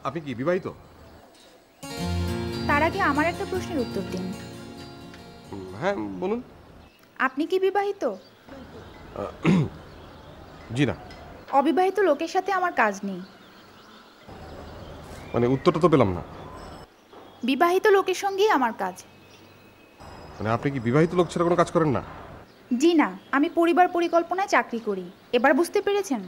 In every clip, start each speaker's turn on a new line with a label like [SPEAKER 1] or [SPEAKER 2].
[SPEAKER 1] আপনি কি বিবাহিত?
[SPEAKER 2] তার আগে আমার একটা প্রশ্নের উত্তর দিন।
[SPEAKER 1] হ্যাঁ বলুন।
[SPEAKER 2] আপনি কি বিবাহিত?
[SPEAKER 1] জি না।
[SPEAKER 2] অবিবাহিত লোকের সাথে আমার কাজ নেই।
[SPEAKER 1] মানে উত্তরটা তো পেলাম না।
[SPEAKER 2] বিবাহিত লোকের সঙ্গেই আমার কাজ।
[SPEAKER 1] মানে আপনি কি বিবাহিত লোক ছাড়া কোনো কাজ করেন না?
[SPEAKER 2] জি না, আমি পরিবার পরিকল্পনায় চাকরি করি। এবার বুঝতে পেরেছেন?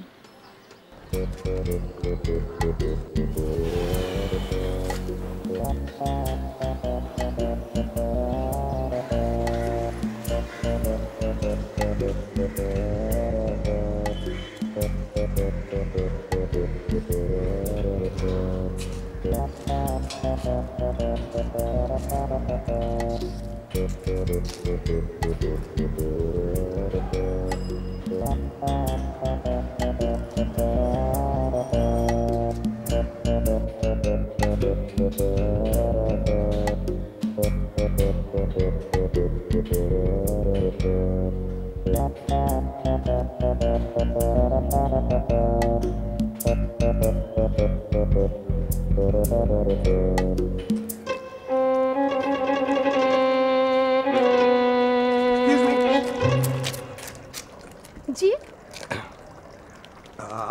[SPEAKER 3] জি,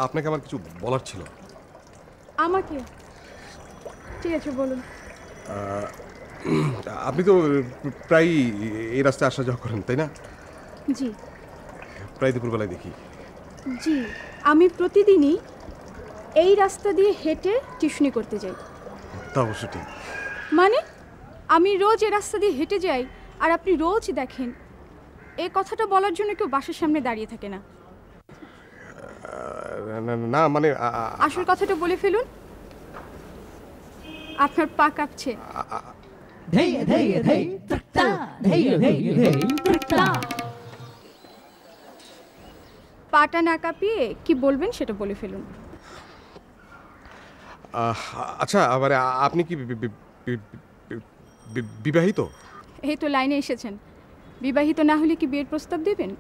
[SPEAKER 1] আপনাকে আমার কিছু বলার ছিল।
[SPEAKER 3] আমাকে? ঠিক আছে, বলুন।
[SPEAKER 1] আপনি তো প্রায় এই রাস্তায় আসা যাওয়া করেন, তাই না?
[SPEAKER 3] জি।
[SPEAKER 1] প্রায় দুপুরবেলায় দেখি।
[SPEAKER 3] জি, আমি প্রতিদিনই এই রাস্তা দিয়ে হেঁটে টিউশনি করতে যাই।
[SPEAKER 1] তা অবশ্য ঠিক।
[SPEAKER 3] মানে আমি রোজ এই রাস্তা দিয়ে হেঁটে যাই আর আপনি রোজ দেখেন। এই কথাটা বলার জন্য কেউ বাসার সামনে দাঁড়িয়ে থাকে না।
[SPEAKER 1] না মানে
[SPEAKER 3] আসল কথাটা বলে ফেলুন। আপনার পা কাঁপছে। পাটা না কাঁপিয়ে কি বলবেন সেটা বলে ফেলুন।
[SPEAKER 1] আচ্ছা, আবার আপনি কি বিবাহিত?
[SPEAKER 3] এই তো লাইনে এসেছেন। বিবাহিত না হলে কি বিয়ের প্রস্তাব দেবেন?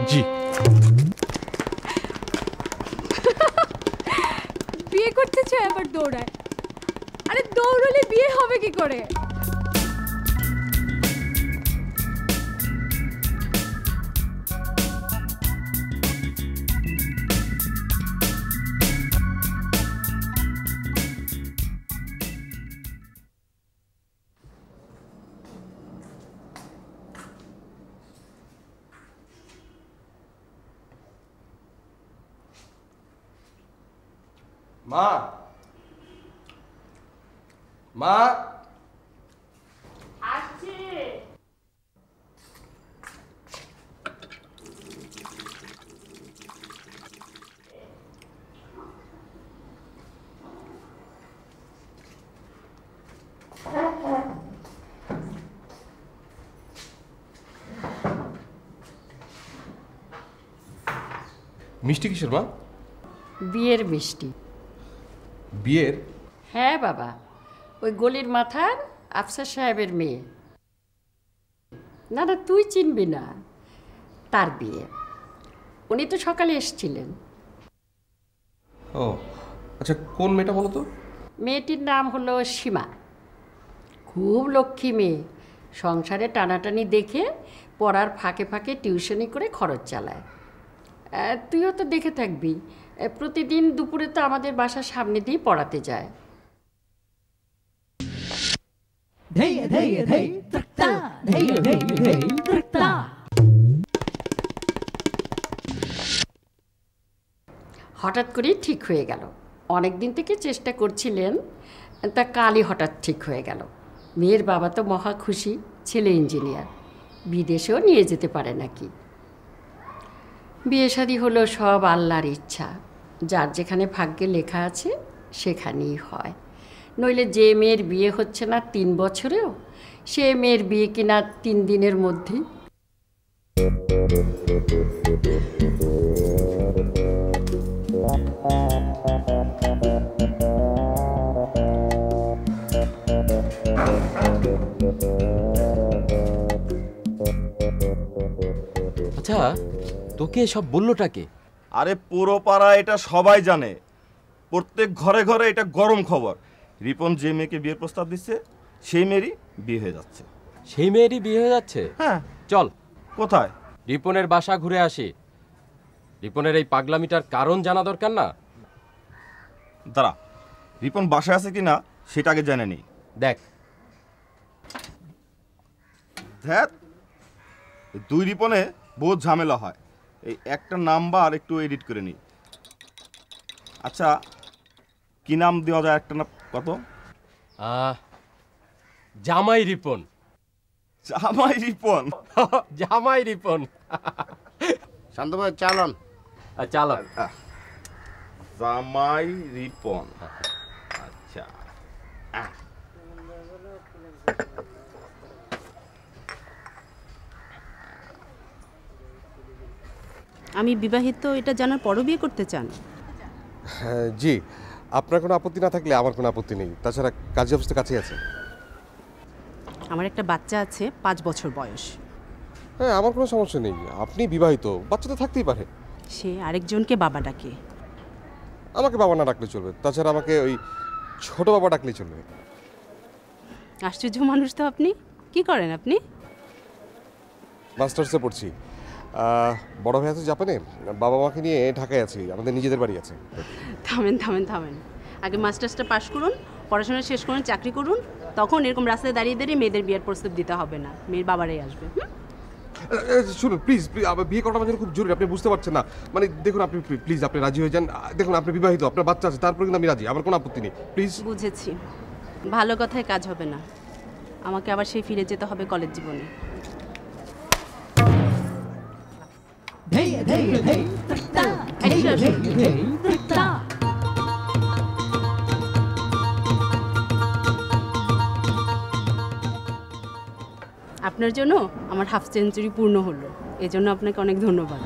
[SPEAKER 1] জি।
[SPEAKER 3] বিয়ে করতে চায় আবার দৌড়ায়। আরে দৌড়লে বিয়ে হবে কি করে?
[SPEAKER 1] মা, মা
[SPEAKER 4] আসছে।
[SPEAKER 1] মিষ্টি কিসের মা?
[SPEAKER 4] বিয়ের মিষ্টি।
[SPEAKER 1] বিয়ের?
[SPEAKER 4] হ্যাঁ বাবা, ওই গলির মাথার আফসার সাহেবের মেয়ে। না না, তুই চিনবি না, তার বিয়ে। উনি তো সকালে এসেছিলেন।
[SPEAKER 1] ও আচ্ছা, কোন মেয়েটা বলো তো?
[SPEAKER 4] মেয়েটির নাম হলো সীমা। খুব লক্ষ্মী মেয়ে। সংসারে টানাটানি দেখে পড়ার ফাঁকে ফাঁকে টিউশনি করে খরচ চালায়। তুইও তো দেখে থাকবি, প্রতিদিন দুপুরে তো আমাদের বাসার সামনে দিয়ে পড়াতে যায়। হঠাৎ করেই ঠিক হয়ে গেল। অনেক দিন থেকে চেষ্টা করছিলেন, তা কালই হঠাৎ ঠিক হয়ে গেল। মেয়ের বাবা তো মহা খুশি, ছেলে ইঞ্জিনিয়ার, বিদেশেও নিয়ে যেতে পারে নাকি। বিয়ে শাদী হলো সব আল্লাহর ইচ্ছা, যার যেখানে ভাগ্যে লেখা আছে সেখানেই হয়। নইলে যে মেয়ের বিয়ে হচ্ছে না 3 বছরেও, সে মেয়ের বিয়ে কিনা 3 দিনের মধ্যেই।
[SPEAKER 5] আচ্ছা, তোকে সব বললোটা কে?
[SPEAKER 6] আরে পুরো পাড়া এটা সবাই জানে, প্রত্যেক ঘরে ঘরে এটা গরম খবর। রিপন যে মেয়েকে বিয়ের প্রস্তাব দিচ্ছে সেই মেয়েরই বিয়ে হয়ে যাচ্ছে।
[SPEAKER 5] সেই মেয়েরই বিয়ে হয়ে যাচ্ছে?
[SPEAKER 6] হ্যাঁ।
[SPEAKER 5] চল।
[SPEAKER 6] কোথায়?
[SPEAKER 5] রিপনের বাসা ঘুরে আসি। রিপনের এই পাগলামিটার কারণ জানা দরকার না?
[SPEAKER 6] দাঁড়া, রিপন বাসায় আছে কিনা সেটা আগে জেনে নি।
[SPEAKER 5] দেখ।
[SPEAKER 6] ধ্যাত, 2 রিপনে বহুত ঝামেলা হয়। এই একটা নাম্বার একটু এডিট করে নিই। আচ্ছা, কি নাম দেওয়া যায় একটা না? কত?
[SPEAKER 5] জামাই রিপন।
[SPEAKER 6] জামাই রিপন?
[SPEAKER 5] জামাই রিপন।
[SPEAKER 7] শান্ত ভাই চালন।
[SPEAKER 5] চালন।
[SPEAKER 6] জামাই রিপন। আচ্ছা,
[SPEAKER 8] আমি বিবাহিত এটা জানার পরও বিয়ে করতে চান?
[SPEAKER 9] জি, আপনার কোনো আপত্তি না থাকলে আমার কোনো আপত্তি নেই। তাছাড়া কাজী অফিস তো কাছেই আছে।
[SPEAKER 8] আমার একটা বাচ্চা আছে, 5 বছর বয়স।
[SPEAKER 9] হ্যাঁ, আমার কোনো সমস্যা নেই। আপনি বিবাহিত, বাচ্চা তো থাকতেই পারে।
[SPEAKER 8] সে আরেকজনকে বাবা ডাকে।
[SPEAKER 9] আমাকে বাবা না ডাকলে চলবে। তাছাড়া আমাকে ওই ছোট বাবা ডাকলেই চলবে।
[SPEAKER 8] আশ্চর্য মানুষ তো আপনি। কি করেন আপনি?
[SPEAKER 9] মাস্টার্সে পড়ছি। বড় ভাই আছে জাপানে, বাবা মাকে নিয়ে ঢাকায় আছি, আমাদের নিজেদের বাড়ি আছে।
[SPEAKER 8] থামেন থামেন থামেন, আগে মাস্টার্সটা পাশ করুন, পড়াশোনা শেষ করুন, চাকরি করুন, তখন এরকম রাস্তায় দাঁড়িয়ে দাঁড়িয়ে মেয়েদের বিয়ের প্রস্তাব দিতে হবে না। মেয়ের বাবারাই আসবে।
[SPEAKER 9] শুনুন প্লিজ, বিয়ে করাটা আমার জন্য খুব জরুরি। আপনি বুঝতে পারছেন না। মানে দেখুন, আপনি প্লিজ আপনি রাজি হয়ে যান। দেখুন, আপনি বিবাহিত, আপনার বাচ্চা আছে, তারপরে কিন্তু আমি রাজি, আমার কোনো আপত্তি নেই। প্লিজ।
[SPEAKER 8] বুঝেছি, ভালো কথায় কাজ হবে না। আমাকে আবার সেই ফিরে যেতে হবে কলেজ জীবনে। আপনার জন্য আমার হাফ সেঞ্চুরি পূর্ণ হলো, এজন্য আপনাকে অনেক ধন্যবাদ।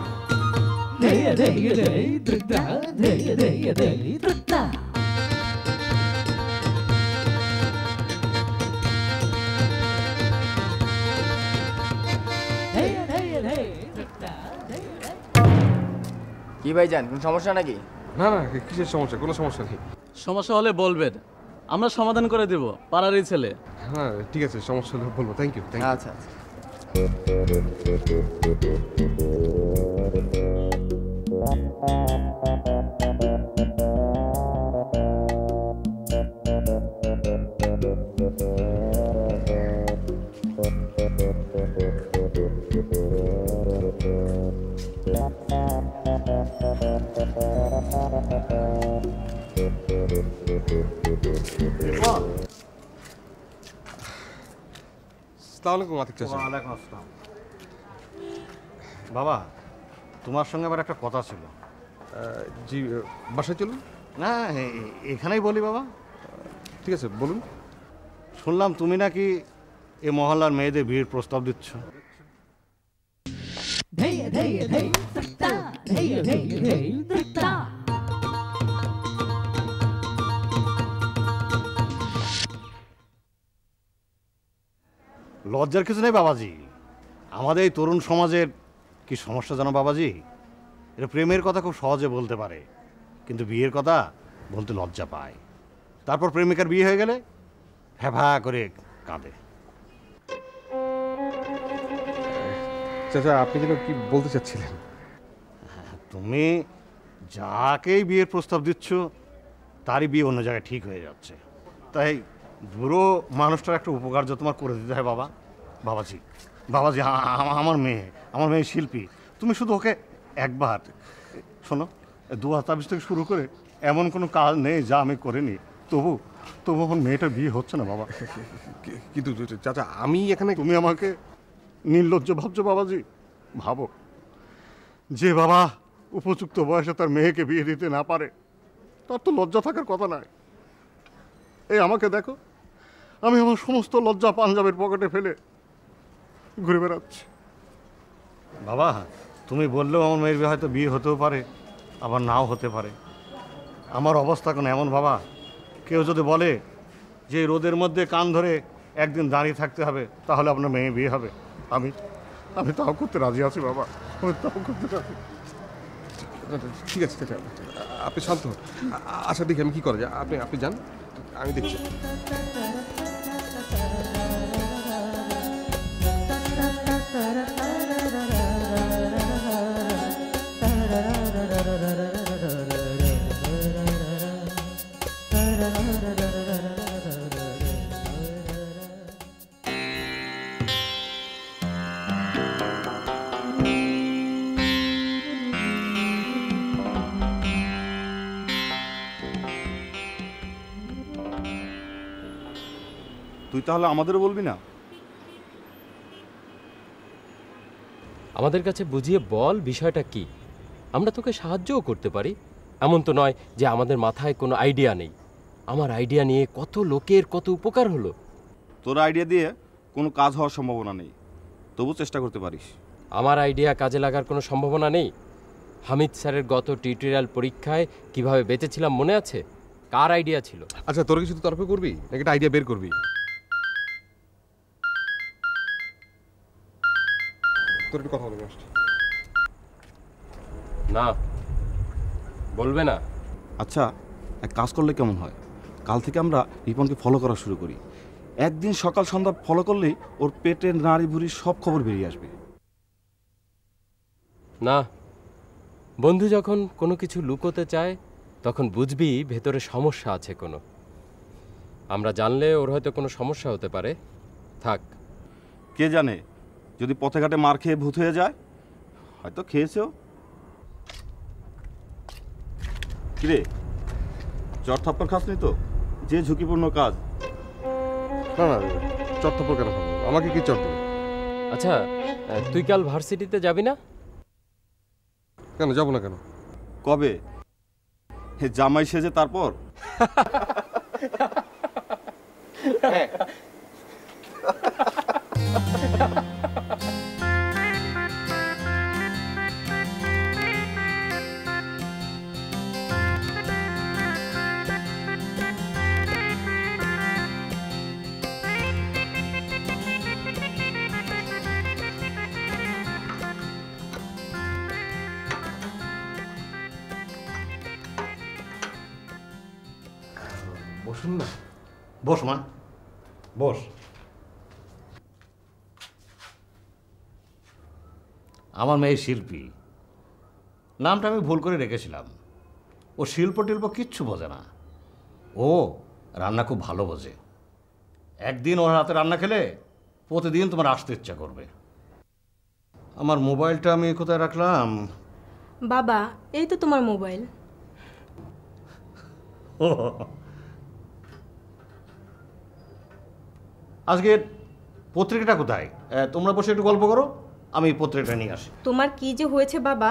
[SPEAKER 7] কি ভাইজান, কোনো সমস্যা নাকি?
[SPEAKER 9] না না, কিসের সমস্যা? কোনো সমস্যা নেই।
[SPEAKER 10] সমস্যা হলে বলবেন, আমরা সমাধান করে দেব, পাড়ারই ছেলে।
[SPEAKER 9] হ্যাঁ ঠিক আছে, সমস্যা হলে বলবো। Thank you.
[SPEAKER 7] আচ্ছা আচ্ছা।
[SPEAKER 11] বাবা, তোমার সঙ্গে আবার একটা কথা ছিল।
[SPEAKER 9] জি, বাসায় চলুন।
[SPEAKER 11] না, এখানেই বলি বাবা।
[SPEAKER 9] ঠিক আছে, বলুন।
[SPEAKER 11] শুনলাম তুমি নাকি এ মহল্লার মেয়েদের বিয়ের প্রস্তাব দিচ্ছ। লজ্জার কিছু নেই বাবাজি। আমাদের এই তরুণ সমাজের কি সমস্যা জানো বাবাজি? এটা প্রেমের কথা খুব সহজে বলতে পারে, কিন্তু বিয়ের কথা বলতে লজ্জা পায়। তারপর প্রেমিকার বিয়ে হয়ে গেলে ফ্যাফা করে কাঁদে।
[SPEAKER 9] চাচা, আপনি যেন কি বলতে চাচ্ছিলেন?
[SPEAKER 11] তুমি যাকেই বিয়ের প্রস্তাব দিচ্ছ তারই বিয়ে অন্য জায়গায় ঠিক হয়ে যাচ্ছে। তাই বুড়ো মানুষটার একটা উপকার্য তোমার করে দিতে হয় বাবা। বাবাজি বাবাজি, আমার মেয়ে শিল্পী, তুমি শুধু ওকে একবার শোনো, দোয়া তাবিজ থেকে শুরু করে এমন কোনো কাজ নেই যা আমি করিনি, তবু আমার মেয়েটার বিয়ে হচ্ছে না বাবা।
[SPEAKER 9] কিন্তু চাচা আমি এখানে,
[SPEAKER 11] তুমি আমাকে নির্লজ্জ ভাবছো বাবাজি? ভাবো, যে বাবা উপযুক্ত বয়সে তার মেয়েকে বিয়ে দিতে না পারে তার তো লজ্জা থাকার কথা নয়। এই আমাকে দেখো, আমি আমার সমস্ত লজ্জা পাঞ্জাবের পকেটে ফেলে ঘুরে বেড়াচ্ছি। বাবা তুমি বললেও আমার মেয়ের হয়তো বিয়ে হতেও পারে, আবার নাও হতে পারে। আমার অবস্থা কোনো এমন বাবা, কেউ যদি বলে যে রোদের মধ্যে কান ধরে একদিন দাঁড়িয়ে থাকতে হবে তাহলে আপনার মেয়ে বিয়ে হবে, আমি তাও করতে রাজি আছি বাবা, আমি তাও করতে রাজি।
[SPEAKER 9] ঠিক আছে চাচা, আপনি শান্ত হন। আচ্ছা দেখি আমি কি করা যায়, আপনি যান, আমি দেখছি।
[SPEAKER 6] তুই তাহলে আমাদেরও বলবি না?
[SPEAKER 5] আমাদের কাছে বুঝিয়ে বল বিষয়টা কি, আমরা তোকে সাহায্যও করতে পারি। এমন তো নয় যে আমাদের মাথায় কোনো আইডিয়া নেই। আমার আইডিয়া নিয়ে কত লোকের কত উপকার হলো।
[SPEAKER 6] তোর আইডিয়া দিয়ে কোনো কাজ হওয়ার সম্ভাবনা নেই, তবু চেষ্টা করতে পারিস।
[SPEAKER 5] আমার আইডিয়া কাজে লাগার কোনো সম্ভাবনা নেই? হামিদ স্যারের গত টিউটোরিয়াল পরীক্ষায় কিভাবে বেঁচেছিলাম মনে আছে? কার আইডিয়া ছিল?
[SPEAKER 9] আচ্ছা তোর কিছু তরফে করবি নাকি একটা আইডিয়া বের করবি? তোর একটু কথা বলবি।
[SPEAKER 5] না বলবে না?
[SPEAKER 6] আচ্ছা এক কাজ করলে কেমন হয়, কাল থেকে আমরা রিপনকে ফলো করা শুরু করি। একদিন সকাল সন্ধ্যা ফলো করলেই ওর পেটের নাড়ি ভুড়ি সব খবর বেরিয়ে আসবে।
[SPEAKER 5] না, বন্ধু যখন কোনো কিছু লুকোতে চায় তখন বুঝবি ভেতরে সমস্যা আছে কোনো। আমরা জানলে ওর হয়তো কোনো সমস্যা হতে পারে। থাক,
[SPEAKER 6] কে জানে, যদি পথে ঘাটে মার খেয়ে ভূত হয়ে যায়, হয়তো খেয়েছেও। কিরে চর থাপ্পড় খাসনি তো? যে ঝুঁকিপূর্ণ কাজ।
[SPEAKER 9] না না, চর থাপ্পড় কেন খাবো? আমাকে কি চর দেবে?
[SPEAKER 5] আচ্ছা তুই কাল ভার্সিটিতে যাবি না?
[SPEAKER 9] কেন যাবো না কেন?
[SPEAKER 6] কবে? জামাই সেজে তারপর?
[SPEAKER 9] বসুন না।
[SPEAKER 11] বস মা, বস। আমার মেয়ে শিল্পী, নামটা আমি ভুল করে রেখেছিলাম। ও শিল্প টিল্প কিচ্ছু বোঝে না, ও রান্না খুব ভালো বোঝে। একদিন ওর হাতে রান্না খেলে প্রতিদিন তোমার আসতে ইচ্ছা করবে। আমার মোবাইলটা আমি কোথায় রাখলাম?
[SPEAKER 12] বাবা, এই তো তোমার মোবাইল।
[SPEAKER 11] ও আজকে পত্রিকাটা কোথায়? তোমরা বসে একটু গল্প করো, আমি পত্রিকাটা নিয়ে আসি।
[SPEAKER 12] তোমার কি যে হয়েছে বাবা,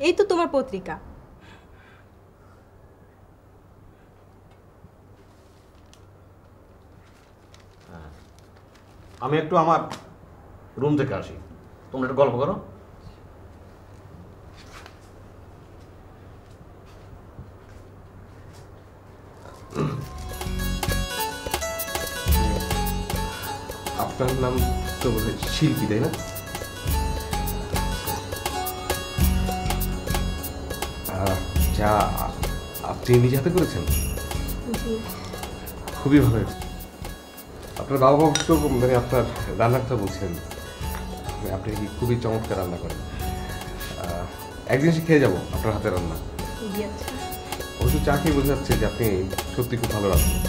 [SPEAKER 12] এই তো তোমার পত্রিকা।
[SPEAKER 11] আমি একটু আমার রুম থেকে আসি, তোমরা একটু গল্প করো।
[SPEAKER 9] আপনার নাম তো বোধহয় শিল্পী, তাই না? যা আপনি নিজে হাতে করেছেন, খুবই ভালো হয়েছে। আপনার বাবা তো মানে আপনার রান্নার কথা বলছেন, আপনি কি খুবই চমৎকার রান্না করেন। একদিন এসে খেয়ে যাবো আপনার হাতে রান্না।
[SPEAKER 12] জি আচ্ছা।
[SPEAKER 9] ও তো চা খেয়ে বোঝা যাচ্ছে যে আপনি সত্যি খুব ভালো রাখবেন।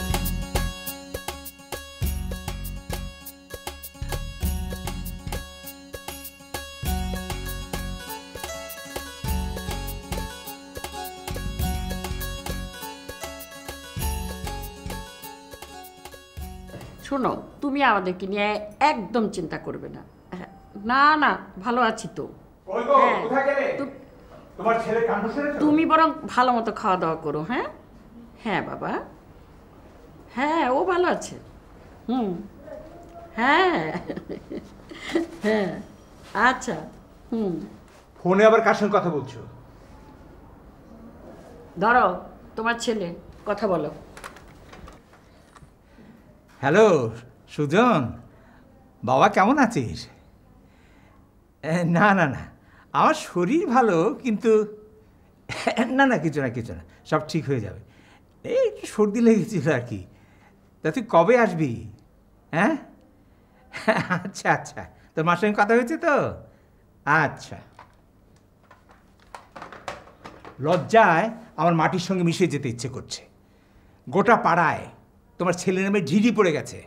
[SPEAKER 4] শোনো, তুমি আমাদেরকে নিয়ে একদম চিন্তা করবে না। না না, ভালো আছি তো। তুমি বরং ভালো মতো খাওয়া দাওয়া করো। হ্যাঁ হ্যাঁ বাবা, হ্যাঁ ও ভালো আছে। হ্যাঁ হ্যাঁ আচ্ছা।
[SPEAKER 13] ফোনে আবার কার সঙ্গে কথা বলছো?
[SPEAKER 4] ধরো তোমার ছেলে, কথা বলো।
[SPEAKER 13] হ্যালো সুজন, বাবা কেমন আছিস? না না না, আমার শরীর ভালো, কিন্তু না না কিছু না কিছু না, সব ঠিক হয়ে যাবে। এই একটু সর্দি লেগেছিল আর কি। তা তুই কবে আসবি? হ্যাঁ আচ্ছা আচ্ছা, তোর মার সঙ্গে কথা হয়েছে তো? আচ্ছা। লজ্জায় আমার মাটির সঙ্গে মিশে যেতে ইচ্ছে করছে। গোটা পাড়ায় তোমার ছেলে নামে ঢিঢি পড়ে গেছে।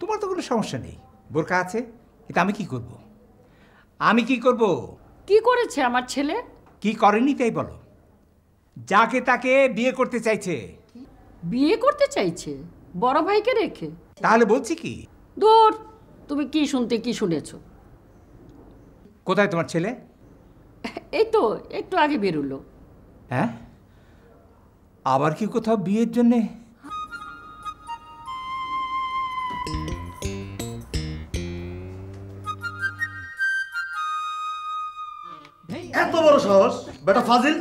[SPEAKER 13] তোমার তো কোনো সমস্যা নেই, বোরকা আছে, কিন্তু আমি কি করব? আমি কি করব?
[SPEAKER 4] কি করেছে আমার ছেলে?
[SPEAKER 13] কি করেনি তাই বলো। যাকে তাকে বিয়ে করতে চাইছে।
[SPEAKER 4] বিয়ে করতে চাইছে বড় ভাইকে রেখে?
[SPEAKER 13] তাহলে বলছি কি?
[SPEAKER 4] দূর, তুমি কি শুনতে কি শুনেছো?
[SPEAKER 13] কোথায় তোমার ছেলে?
[SPEAKER 4] এই তো একটু আগে বেরোলো।
[SPEAKER 13] হ্যাঁ, আবার কি কোথাও বিয়ের জন্যে?
[SPEAKER 14] এত বড় সাহস বেটা ফাজিল!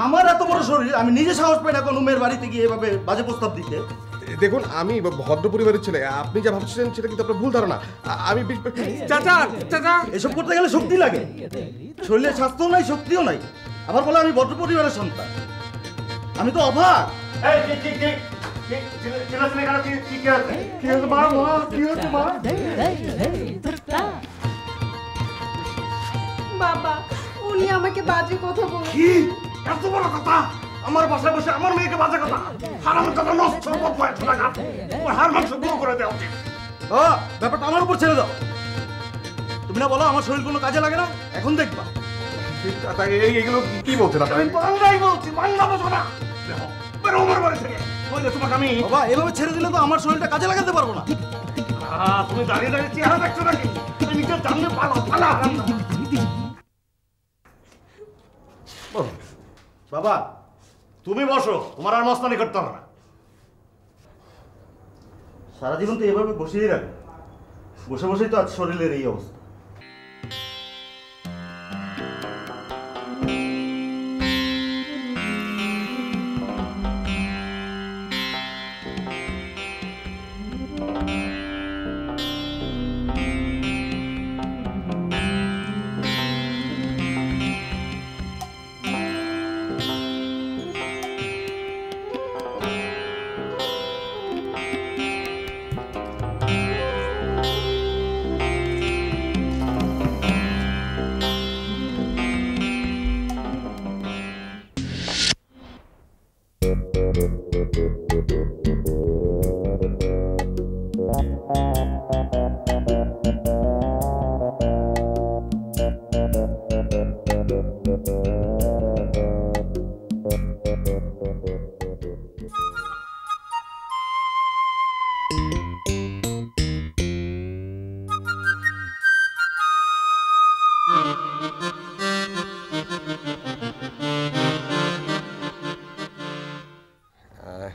[SPEAKER 14] আমার এত বড় শরীর, আমি নিজে সাহস পাই না কোনো মেয়ের বাড়িতে গিয়ে এভাবে বাজে প্রস্তাব দিতে।
[SPEAKER 9] দেখুন, আমি ভদ্র পরিবারের ছেলে, আপনি যা ভাবছেন সেটা কিন্তু আপনার ভুল ধারণা। আমি
[SPEAKER 13] চাচা চাচা,
[SPEAKER 14] এসব করতে গেলে শক্তি লাগে, শরীরে স্বাস্থ্যও নাই, শক্তিও নাই, আবার বলে আমি ভদ্র পরিবারের সন্তান। আমি তো অভাব।
[SPEAKER 12] বাবা, উনি আমাকে বাজে কথা বলে।
[SPEAKER 14] কি এত বড় কথা? আমার বাসায় বসে আমার মেয়েকে বাজে কথা? হারামের কথা, নষ্ট হার মাংস পুরো করে দেওয়া উচিত। ব্যাপারটা আমার উপর ছেড়ে দাও। তুমি না বলো আমার শরীর কোনো কাজে লাগে না? এখন দেখবা।
[SPEAKER 9] এইগুলো কি বলছেন আপনি?
[SPEAKER 14] আমি বাংলায় বলছি, বাংলা বোঝো না। বেরো আমার বাড়ি থেকে, নইলে তোমাকে আমি। বাবা, এভাবে ছেড়ে দিলে তো আমার শরীরটা কাজে লাগাতে পারবো না। তুমি দাঁড়িয়ে দাঁড়িয়ে চেহারা দেখছো নাকি? নিজের জানলে পালা পালা। বাবা তুমি বসো, তোমার আর মস্তানি করতে হবে না। সারা জীবন তো এভাবে বসেই রাখবে, বসে বসেই তো আজ শরীরের এই অবস্থা।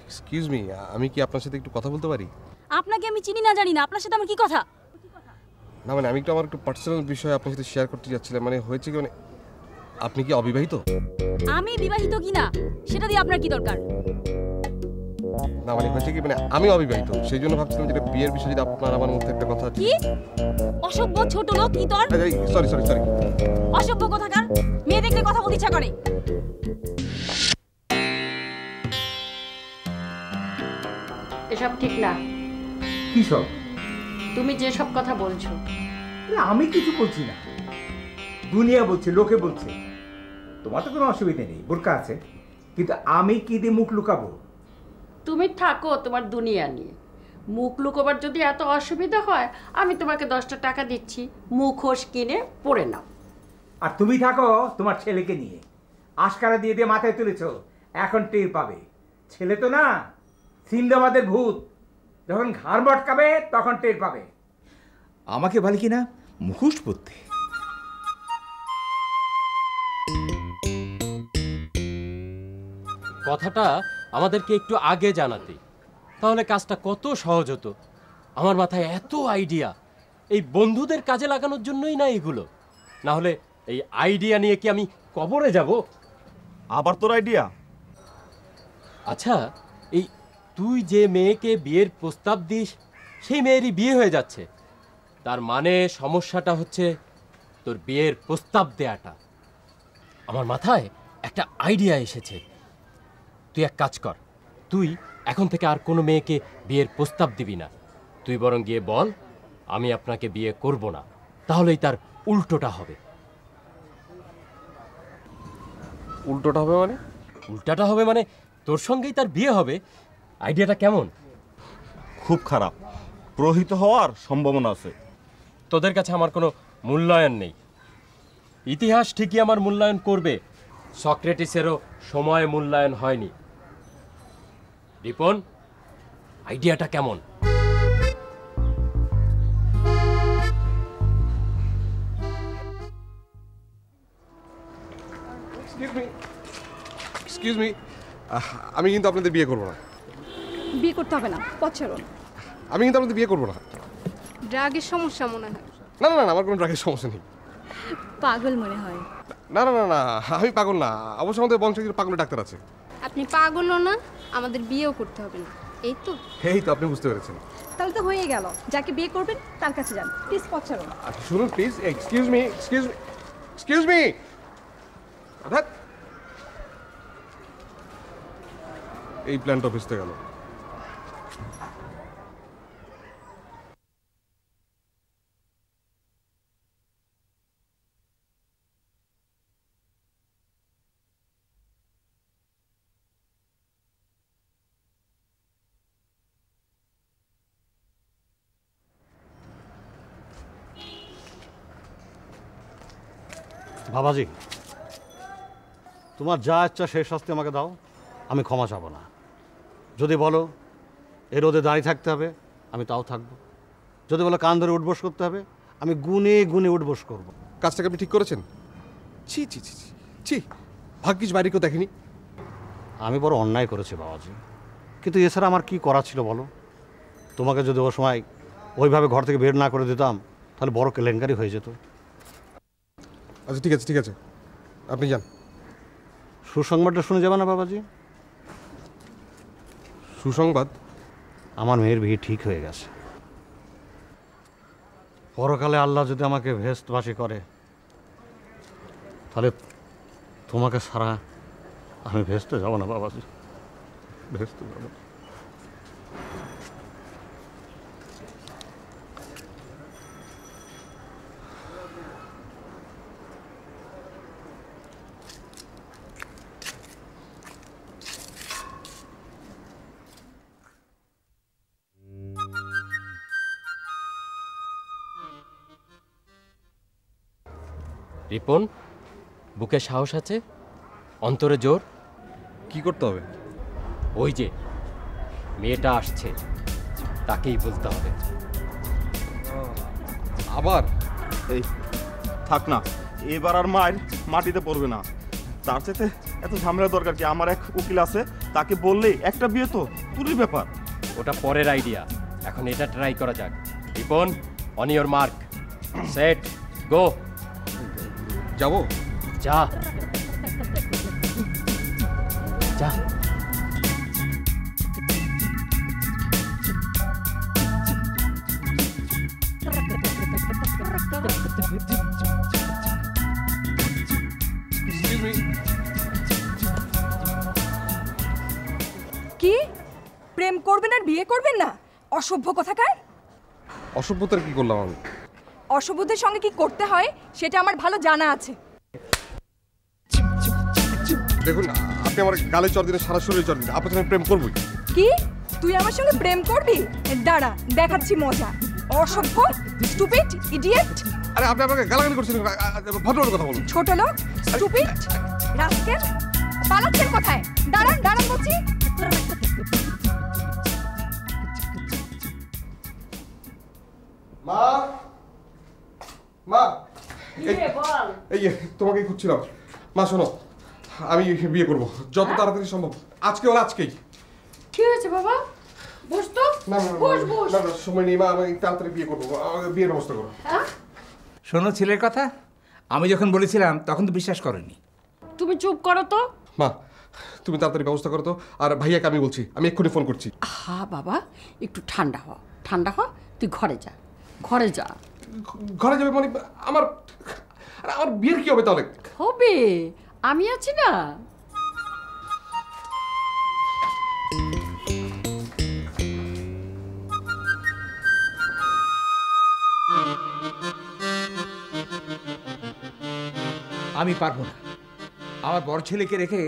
[SPEAKER 9] এক্সকিউজ মি, আমি কি আপনার সাথে একটু কথা বলতে পারি?
[SPEAKER 15] আপনাকে আমি চিনি না জানি না, আপনার সাথে আমার কি কথা?
[SPEAKER 9] না মানে আমি আমার একটু পার্সোনাল বিষয় আপনার সাথে শেয়ার করতে যাচ্ছিলাম। মানে হয়েছে কি, মানে আপনি কি অবিবাহিত?
[SPEAKER 15] আমি বিবাহিত কিনা সেটা দিয়ে আপনার কি দরকার?
[SPEAKER 9] না মানে হয়েছে কি, মানে আমি অবিবাহিত, সেই জন্য ভাবছিলাম যে বিয়ের বিষয়ে যদি আপনার আমার মধ্যে একটা কথা।
[SPEAKER 15] কি অসভ্য ছোট লোক ইতর!
[SPEAKER 9] সরি সরি সরি,
[SPEAKER 15] অসভ্য কথাকার! মেয়ে দেখলে কথা বলতে ইচ্ছা করে।
[SPEAKER 4] এসব ঠিক না।
[SPEAKER 13] কি সব?
[SPEAKER 4] তুমি যে সব কথা বলছো।
[SPEAKER 13] আমি কিছু বলছি না, দুনিয়া বলছে, লোকে বলছে। তোমার তো কোনো অসুবিধা নেই, বোরকা আছে, কিন্তু আমি কি দিয়ে মুখ লুকাবো?
[SPEAKER 4] তুমি থাকো তোমার দুনিয়া নিয়ে। মুখ লুকোবার যদি এত অসুবিধা হয়, আমি তোমাকে 10টা টাকা দিচ্ছি, মুখোশ কিনে পরে নাও।
[SPEAKER 13] আর তুমি থাকো তোমার ছেলেকে নিয়ে। আশকারা দিয়ে দিয়ে মাথায় তুলেছ, এখন টের পাবে। ছেলে তো না, সিন্দাবাদের ভূত, যখন ঘাড় মটকাবে তখন টের পাবে। আমাকে বলে কি না মুখোশ পরতে।
[SPEAKER 5] কথাটা আমাদেরকে একটু আগে জানাতে, তাহলে কাজটা কত সহজ হতো। আমার মাথায় এত আইডিয়া, এই বন্ধুদের কাজে লাগানোর জন্যই না এগুলো। না হলে এই আইডিয়া নিয়ে কি আমি কবরে যাব?
[SPEAKER 6] আবার তোর আইডিয়া?
[SPEAKER 5] আচ্ছা, এই তুই যে মেয়েকে বিয়ের প্রস্তাব দিস, সেই মেয়েরই বিয়ে হয়ে যাচ্ছে, তার মানে সমস্যাটা হচ্ছে তোর বিয়ের প্রস্তাব দেয়াটা। আমার মাথায় একটা আইডিয়া এসেছে। তুই এক কাজ কর, তুই এখন থেকে আর কোনো মেয়েকে বিয়ের প্রস্তাব দিবি না। তুই বরং গিয়ে বল, আমি আপনাকে বিয়ে করব না, তাহলেই তার উল্টোটা হবে।
[SPEAKER 9] উল্টোটা হবে মানে?
[SPEAKER 5] উল্টাটা হবে মানে তোর সঙ্গেই তার বিয়ে হবে। আইডিয়াটা কেমন?
[SPEAKER 6] খুব খারাপ, প্রহিত হওয়ার সম্ভাবনা আছে।
[SPEAKER 5] তোদের কাছে আমার কোনো মূল্যায়ন নেই। ইতিহাস ঠিকই আমার মূল্যায়ন করবে, সক্রেটিসেরও সময় মূল্যায়ন হয়নি। রিপন, আইডিয়াটা কেমন?
[SPEAKER 9] এক্সকিউজ মি, আমি কিন্তু আপনাদের বিয়ে করবো না।
[SPEAKER 3] বিয়ে করতে হবে না, পথ ছাড়ুন।
[SPEAKER 9] আমি কিন্তু আপনাদের বিয়ে করবো না।
[SPEAKER 3] ড্রাগের সমস্যা মনে হয়।
[SPEAKER 9] না না না, আমার কোনো ড্রাগের সমস্যা নেই।
[SPEAKER 3] পাগল মনে হয়।
[SPEAKER 9] না না না না, আমি পাগল না। অবশ্য আমাদের বংশে পাগলের ডাক্তার আছে।
[SPEAKER 3] আপনি পাগলও না, আমাদের বিয়েও করতে হবে না, এই তো।
[SPEAKER 9] এই তো আপনি বুঝতে পেরেছেন।
[SPEAKER 3] তাহলে তো হয়ে গেল, যাকে বিয়ে করবেন তার কাছে যান, প্লিজ পথ ছাড়ুন।
[SPEAKER 9] আচ্ছা শুনুন please, excuse me, excuse me, excuse me. অর্থাৎ এই প্ল্যানটা ভেস্তে গেল।
[SPEAKER 11] বাবাজি, তোমার যা ইচ্ছা সেই শাস্তি আমাকে দাও, আমি ক্ষমা চাবো না। যদি বলো এ রোদে দাঁড়িয়ে থাকতে হবে, আমি তাও থাকবো। যদি বলো কান ধরে উঠবোস করতে হবে, আমি গুনে গুনে উঠবোস করবো।
[SPEAKER 9] কাজটাকে আপনি ঠিক করেছেন? ছি ছি ছি ছি, ভাগ্যিস বাড়ি কেউ দেখেনি।
[SPEAKER 11] আমি বড় অন্যায় করেছি বাবাজি, কিন্তু এছাড়া আমার কি করা ছিল বলো? তোমাকে যদি ও সময় ওইভাবে ঘর থেকে বের না করে দিতাম, তাহলে বড় কেলেঙ্কারি হয়ে যেত।
[SPEAKER 9] আচ্ছা ঠিক আছে, ঠিক আছে, আপনি যান।
[SPEAKER 11] সুসংবাদটা শুনে যাবে না বাবাজি?
[SPEAKER 9] সুসংবাদ?
[SPEAKER 11] আমার মেয়ের বিয়ে ঠিক হয়ে গেছে। পরকালে আল্লাহ যদি আমাকে ভেস্টবাসী করে, তাহলে তোমাকে ছাড়া আমি ভেস্তে যাব না বাবাজি, ভেস্তে যাব না।
[SPEAKER 5] রিপন, বুকে সাহস আছে, অন্তরে জোর।
[SPEAKER 9] কি করতে হবে?
[SPEAKER 5] ওই যে মেয়েটা আসছে, তাকেই বলতে হবে।
[SPEAKER 9] আবার?
[SPEAKER 6] এই থাক না, এবার আর মায়ের মাটিতে পড়বে না। তার সাথে এত ঝামেলা দরকার কি? আমার এক উকিল আছে, তাকে বললেই একটা বিয়ে তো তুলির ব্যাপার।
[SPEAKER 5] ওটা পরের আইডিয়া, এখন এটা ট্রাই করা যাক। Ripon, on your mark, set, go.
[SPEAKER 9] যাবো?
[SPEAKER 5] যা যা।
[SPEAKER 15] কি প্রেম করবেন আর বিয়ে করবেন না? অসভ্য কথাকার।
[SPEAKER 9] অসভ্যতার কি করলাম আমি?
[SPEAKER 15] অসভ্যদের সঙ্গে কি করতে হয় সেটা আমার ভালো জানা আছে।
[SPEAKER 9] দেখুন আপনি আমার গালে চড় দিলে সারা শরীরে চড় দিলে আপনার সঙ্গে প্রেম করবই।
[SPEAKER 15] কি তুই আমার সঙ্গে প্রেম করবি? দাঁড়া দেখাচ্ছি মজা। অসভ্য, স্টুপিড, ইডিয়েট।
[SPEAKER 9] আরে আপনি আমাকে গালাগালি করছেন, ভদ্রভাবে কথা বলুন।
[SPEAKER 15] ছোট লোক, স্টুপিড, রাস্কেল, পালাচ্ছেন কোথায়? দাঁড়ান দাঁড়ান বলছি।
[SPEAKER 9] মা মা এই তোমাকে খুঁজছিলাম। মা শোনো, আমি বিয়ে করব যত তাড়াতাড়ি সম্ভব, আজকে ওর আজকেই।
[SPEAKER 4] কি হয়েছে বাবা? বস তো।
[SPEAKER 9] না
[SPEAKER 4] বস বস।
[SPEAKER 9] না সময় নেই মা, আমি তাড়াতাড়ি বিয়ে করবো, বিয়ের ব্যবস্থা করো।
[SPEAKER 13] শোনো ছেলের কথা, আমি যখন বলেছিলাম তখন তো বিশ্বাস করেনি।
[SPEAKER 4] তুমি চুপ করো তো।
[SPEAKER 9] মা তুমি তাড়াতাড়ি ব্যবস্থা করো তো, আর ভাইয়াকে আমি বলছি, আমি এক্ষুনি ফোন করছি।
[SPEAKER 4] হ্যাঁ বাবা, একটু ঠান্ডা হ, ঠান্ডা হ। তুই ঘরে যা, ঘরে যা।
[SPEAKER 9] ঘরে যাবে মানে আমার বিয়ের কি হবে তাহলে?
[SPEAKER 4] হবে, আমি আছি না।
[SPEAKER 13] আমি পারবো না। আমার বড় ছেলেকে রেখে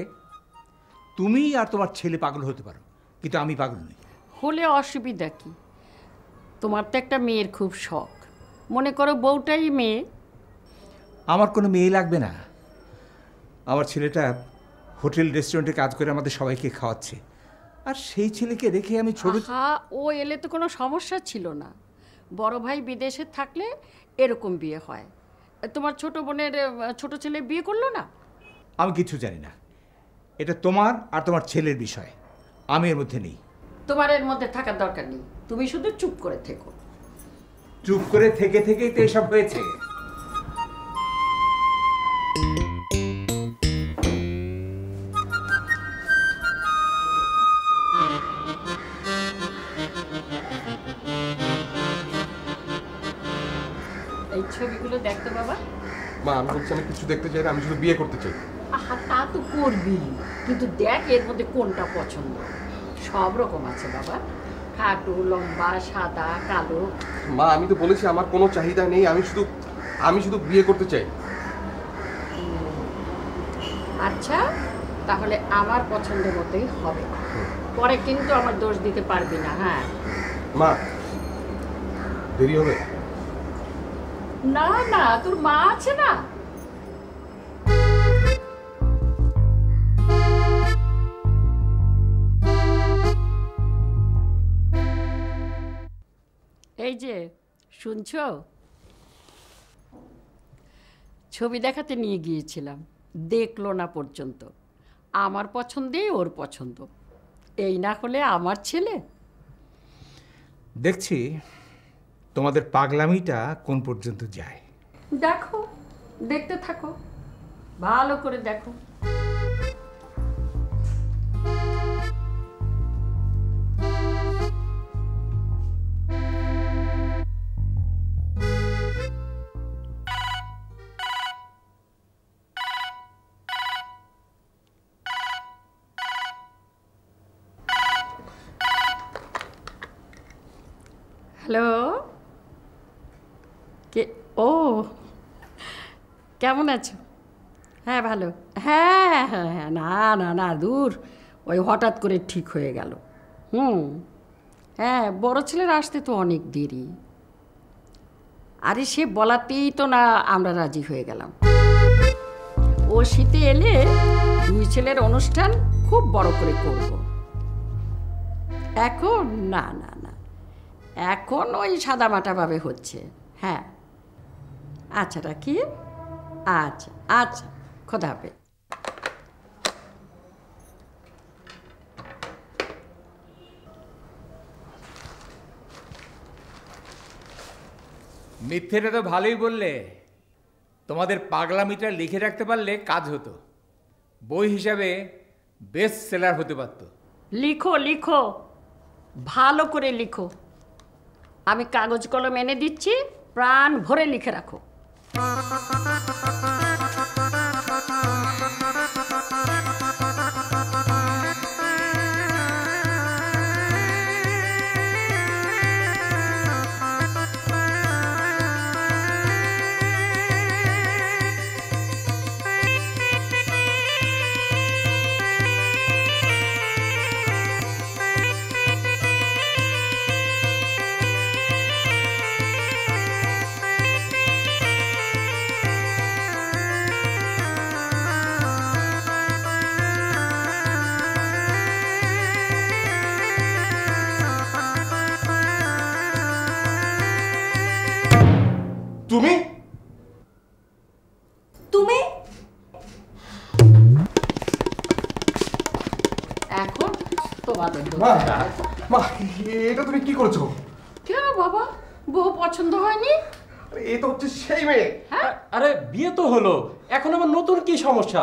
[SPEAKER 13] তুমি আর তোমার ছেলে পাগল হতে পারো, কিন্তু আমি পাগল নই।
[SPEAKER 4] হলে অসুবিধা কি? তোমার তো একটা মেয়ের খুব শখ, মনে করো বউটাই মেয়ে।
[SPEAKER 13] আমার কোনো মেয়ে লাগবে না। আমার ছেলেটা হোটেল রেস্টুরেন্টে কাজ করে আমাদের সবাইকে খাওয়াচ্ছে, আর সেই ছেলেকে রেখে আমি ছোট।
[SPEAKER 4] হ্যাঁ, ও এলে তো কোনো সমস্যা ছিল না। বড় ভাই বিদেশে থাকলে এরকম বিয়ে হয়। তোমার ছোট বোনের ছোট ছেলে বিয়ে করলো না?
[SPEAKER 13] আমি কিছু জানি না, এটা তোমার আর তোমার ছেলের বিষয়, আমি এর মধ্যে নেই।
[SPEAKER 4] তোমার এর মধ্যে থাকার দরকার নেই, তুমি শুধু চুপ করে থেকো।
[SPEAKER 13] চুপ করে থেকে থেকেই তো এসব হয়েছে।
[SPEAKER 4] এই ছবিগুলো দেখতে বাবা।
[SPEAKER 9] মা আমি বলছি আমি কিছু দেখতে চাই না, আমি শুধু বিয়ে করতে চাই।
[SPEAKER 4] আহা, তা তো করবি, কিন্তু দেখ এর মধ্যে কোনটা পছন্দ। সব রকম আছে বাবা, খাটো, লম্বা, সাদা, কালো।
[SPEAKER 9] মা আমি তো বলেছি আমার কোনো চাহিদা নেই, আমি শুধু বিয়ে করতে চাই।
[SPEAKER 4] আচ্ছা, তাহলে আমার পছন্দের মতোই হবে, পরে কিন্তু আমার দোষ দিতে পারবি না। হ্যাঁ
[SPEAKER 9] মা দেরি হবে
[SPEAKER 4] না, না তোর মা আছে না। এই যে শুনছো, ছবি দেখাতে নিয়ে গিয়েছিলাম, দেখলো না পর্যন্ত। আমার পছন্দেই ওর পছন্দ, এই না হলে আমার ছেলে।
[SPEAKER 13] দেখছি তোমাদের পাগলামিটা কোন পর্যন্ত যায়।
[SPEAKER 4] দেখো, দেখতে থাকো, ভালো করে দেখো। হ্যালো, কে? ও কেমন আছো? হ্যাঁ ভালো। হ্যাঁ হ্যাঁ হ্যাঁ, না না না দূর, ওই হঠাৎ করে ঠিক হয়ে গেল। হ্যাঁ, বড় ছেলের আসতে তো অনেক দেরি। আরে সে বলাতেই তো না আমরা রাজি হয়ে গেলাম। ও শীতে এলে দুই ছেলের অনুষ্ঠান খুব বড় করে করব। এখন না না না, এখন ওই সাদামাটাভাবে হচ্ছে। হ্যাঁ আচ্ছা রাখি। আচ্ছা আচ্ছা, খোদা হাফেজ।
[SPEAKER 13] মিথ্যেটা তো ভালোই বললে, তোমাদের পাগলামিটা লিখে রাখতে পারলে কাজ হতো, বই হিসাবে বেস্ট সেলার হতে পারত।
[SPEAKER 4] লিখো লিখো, ভালো করে লিখো। আমি কাগজ কলম এনে দিচ্ছি, প্রাণ ভরে লিখে রাখো।
[SPEAKER 9] তুমি
[SPEAKER 12] তুমি
[SPEAKER 4] এখন তোমাদের
[SPEAKER 9] মা মা এটা তুমি কি করেছো?
[SPEAKER 4] কেন বাবা, বউ পছন্দ হয়নি?
[SPEAKER 9] এই তো হচ্ছে সেই মেয়ে।
[SPEAKER 5] আরে বিয়ে তো হলো, এখন আবার নতুন কি সমস্যা?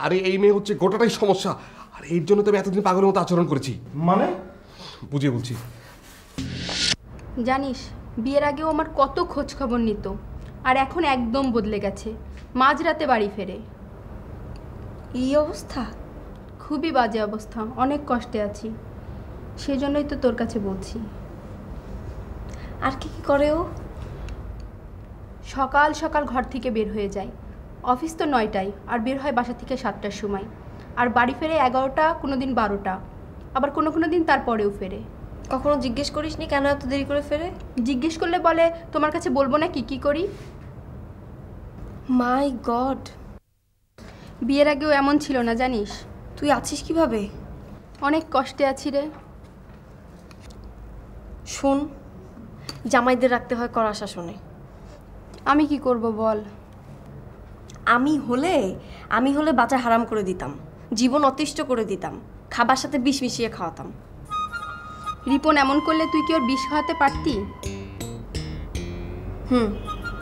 [SPEAKER 9] আরে এই মেয়ে হচ্ছে গোটাটাই সমস্যা, আর এর জন্য তো আমি এতদিন পাগলের মতো আচরণ করেছি।
[SPEAKER 6] মানে
[SPEAKER 9] বুঝিয়ে বলছি।
[SPEAKER 3] জানিস বিয়ের আগেও আমার কত খোঁজ খবর নিত, আর এখন একদম বদলে গেছে। মাঝরাতে বাড়ি ফেরে।
[SPEAKER 12] এই অবস্থা?
[SPEAKER 3] খুবই বাজে অবস্থা, অনেক কষ্টে আছি। সেজন্যই তো তোর কাছে বলছি।
[SPEAKER 12] আর কি কি করে ও?
[SPEAKER 3] সকাল সকাল ঘর থেকে বের হয়ে যায়, অফিস তো 9টায়, আর বের হয় বাসা থেকে 7টার সময়, আর বাড়ি ফেরে 11টা, কোনো দিন 12টা, আবার কোনো কোনো দিন তারপরেও ফেরে।
[SPEAKER 12] কখনো জিজ্ঞেস করিসনি কেন এত দেরি করে ফেরে?
[SPEAKER 3] জিজ্ঞেস করলে বলে তোমার কাছে বলবো না কি কি করি।
[SPEAKER 12] মাই গড,
[SPEAKER 3] বিয়ের আগেও এমন ছিল না জানিস।
[SPEAKER 12] তুই আছিস কিভাবে?
[SPEAKER 3] অনেক কষ্টে আছি রে।
[SPEAKER 12] শোন, জামাইদের রাখতে হয় কড়া শাসনে।
[SPEAKER 3] আমি কি করব বল?
[SPEAKER 12] আমি হলে বাচ্চা হারাম করে দিতাম, জীবন অতিষ্ঠ করে দিতাম, খাবার সাথে বিষ মিশিয়ে খাওয়াতাম।
[SPEAKER 3] রিপন এমন করলে তুই কি ওর বিষ খাওয়াতে পারতি?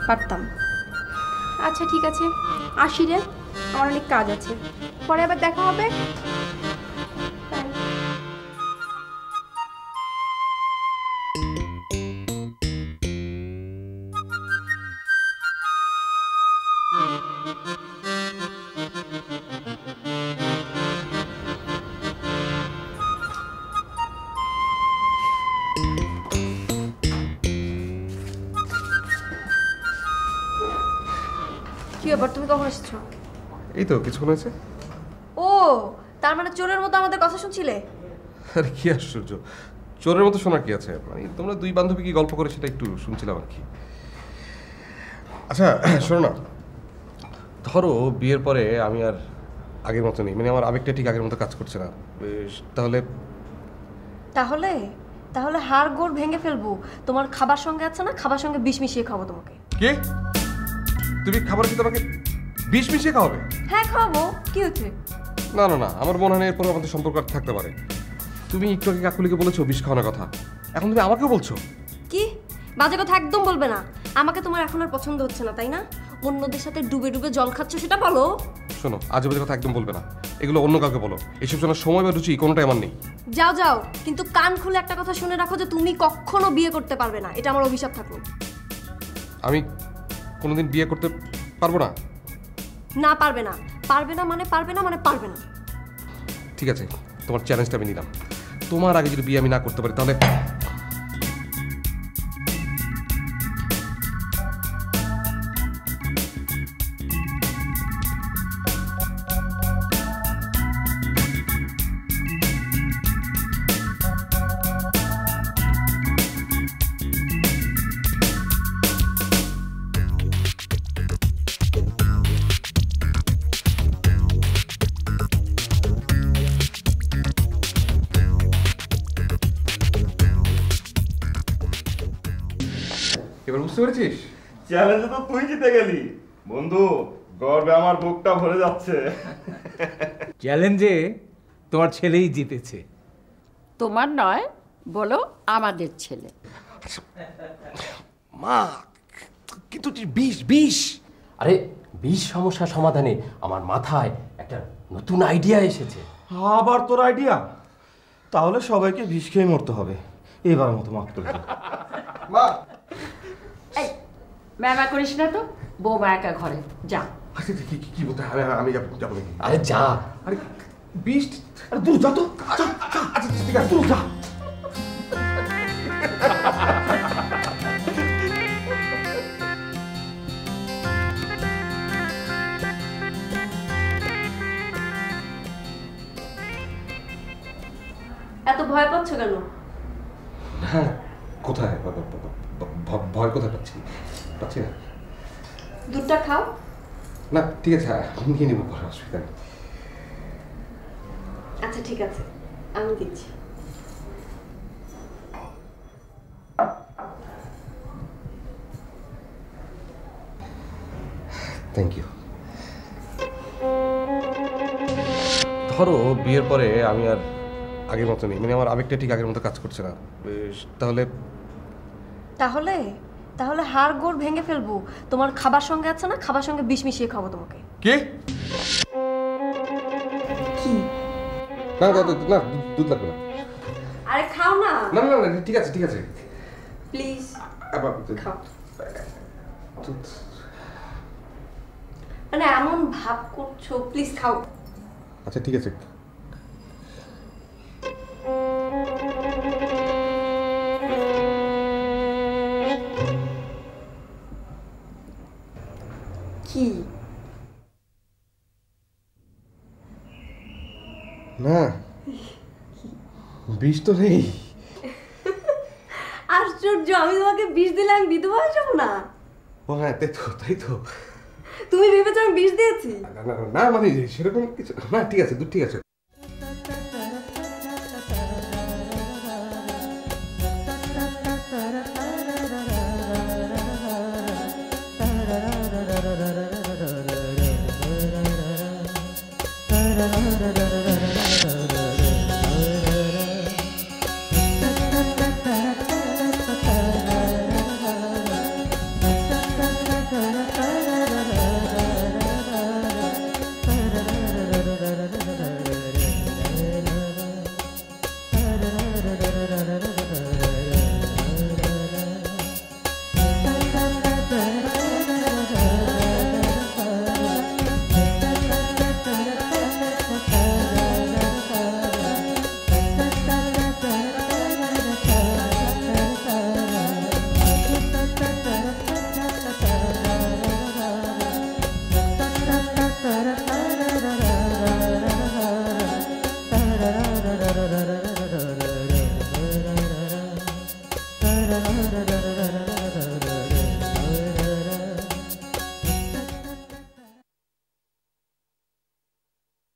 [SPEAKER 12] পারতাম।
[SPEAKER 3] আচ্ছা ঠিক আছে, আসি রে, আমার অনেক কাজ আছে, পরে আবার দেখা হবে।
[SPEAKER 12] কি ব্যাপার, তুমি কখন এসেছো?
[SPEAKER 9] এই তো কিছুক্ষণ হয়েছে।
[SPEAKER 12] ও, তার মানে চোরের মতো আমাদের কথা শুনছিলে?
[SPEAKER 9] আরে কি আশ্চর্য, চোরের মতো শোনার কি আছে? মানে তোমরা দুই বান্ধবী কি গল্প করে সেটা একটু শুনছিলাম আর কি। আচ্ছা শোনো না, ধরো বিয়ের পরে আমি আর আগের মতো নেই, মানে আমার আবেগটা ঠিক আগের মতো কাজ করছে না, বেশ তাহলে
[SPEAKER 12] তাহলে তাহলে হাড় গোড় ভেঙে ফেলবো। তোমার খাবার সঙ্গে আছে না, খাবার সঙ্গে বিষ মিশিয়ে খাবো তোমাকে।
[SPEAKER 9] কে? তুমি খাবার খেতে আমাকে বিষ মিশিয়ে খাওয়াবে?
[SPEAKER 12] হ্যাঁ খাওয়াবো, কি হচ্ছে?
[SPEAKER 9] না না না, আমার মনে হয় না এরপর আমাদের সম্পর্ক আর থাকতে পারে। তুমি একটু আগে কাকুলিকে বলেছো বিষ খাওয়ানোর কথা, এখন তুমি আমাকেও বলছো?
[SPEAKER 12] কি বাজে কথা একদম বলবে না। আমাকে তোমার এখন আর পছন্দ হচ্ছে না, তাই না? অন্যদের সাথে ডুবে ডুবে জল খাচ্ছ, সেটা বলো।
[SPEAKER 9] শোনো, আজে বাজে কথা একদম বলবে না, এগুলো অন্য কাউকে বলো। এসব শোনার সময় বা রুচি কোনোটাই আমার নেই।
[SPEAKER 12] যাও যাও, কিন্তু কান খুলে একটা কথা শুনে রাখো যে তুমি কখনো বিয়ে করতে পারবে না, এটা আমার অভিশাপ থাকলো।
[SPEAKER 9] আমি কোনোদিন বিয়ে করতে পারবো না?
[SPEAKER 12] না পারবে না, পারবে না মানে পারবে না মানে পারবে না।
[SPEAKER 9] ঠিক আছে, তোমার চ্যালেঞ্জটা আমি নিলাম। তোমার আগে যদি বিয়ে আমি না করতে পারি তাহলে এবার বুঝতে পেরেছিস?
[SPEAKER 6] চ্যালেঞ্জে তো তুই জিতে গেলি বন্ধু, গর্বে আমার বুকটা ভরে যাচ্ছে।
[SPEAKER 13] চ্যালেঞ্জে তোমার ছেলেই জিতেছে।
[SPEAKER 4] তোমার নয়, বলো আমাদের ছেলে।
[SPEAKER 5] মা কিন্তু বিষ বিষ, আরে বিষ সমস্যা সমাধানে আমার মাথায় একটা নতুন আইডিয়া এসেছে।
[SPEAKER 6] আবার তোর আইডিয়া? তাহলে সবাইকে বিষ খেয়ে মরতে হবে, এবার মতো মাফ করে দে।
[SPEAKER 9] মা
[SPEAKER 4] এই ম্যামা করিস না তো, বৌমা একা ঘরে যা।
[SPEAKER 9] কি বলতে হবে? আমি যাবো নাকি?
[SPEAKER 5] আরে যা।
[SPEAKER 9] আরে বিষ, আরে তুই যা তো। আচ্ছা ঠিক আছে, তুই যা।
[SPEAKER 12] এত ভয় পাচ্ছ কেন?
[SPEAKER 9] হ্যাঁ, কোথায় ভয় কোথায় পাচ্ছি না।
[SPEAKER 12] দুধটা খাও।
[SPEAKER 9] না ঠিক আছে, আমি নিয়ে নেবো, কোনো অসুবিধা নেই।
[SPEAKER 12] আচ্ছা ঠিক আছে, আমি দিচ্ছি।
[SPEAKER 9] Thank you. ধরো বিয়ের পরে আমি আর আগের মতো নেই, মানে আমার আবেগটা ঠিক আগের মতো কাজ করছে না, তাহলে
[SPEAKER 12] তাহলে তাহলে হাড় গোড় ভেঙে ফেলবো। তোমার খাবার সঙ্গে আছে না, খাবার সঙ্গে বিষ মিশিয়ে খাবো তোমাকে।
[SPEAKER 9] কে?
[SPEAKER 12] কি?
[SPEAKER 9] না না না, দুধ লাগবে না।
[SPEAKER 12] আরে খাও না।
[SPEAKER 9] না না না, ঠিক আছে ঠিক আছে,
[SPEAKER 12] প্লিজ খাও। মানে এমন ভাব করছো, প্লিজ খাও।
[SPEAKER 9] আচ্ছা ঠিক আছে।
[SPEAKER 12] কি?
[SPEAKER 9] না বিষ তো নেই।
[SPEAKER 12] আশ্চর্য, আমি তোমাকে বিষ দিলে আমি বিধবা হয়ে যাবো না?
[SPEAKER 9] ও হ্যাঁ, তাই তো।
[SPEAKER 12] তুমি ভেবেছো আমি বিষ দিয়েছি?
[SPEAKER 9] না না না, মানে সেরকম কিছু না। ঠিক আছে দুধ ঠিক আছে।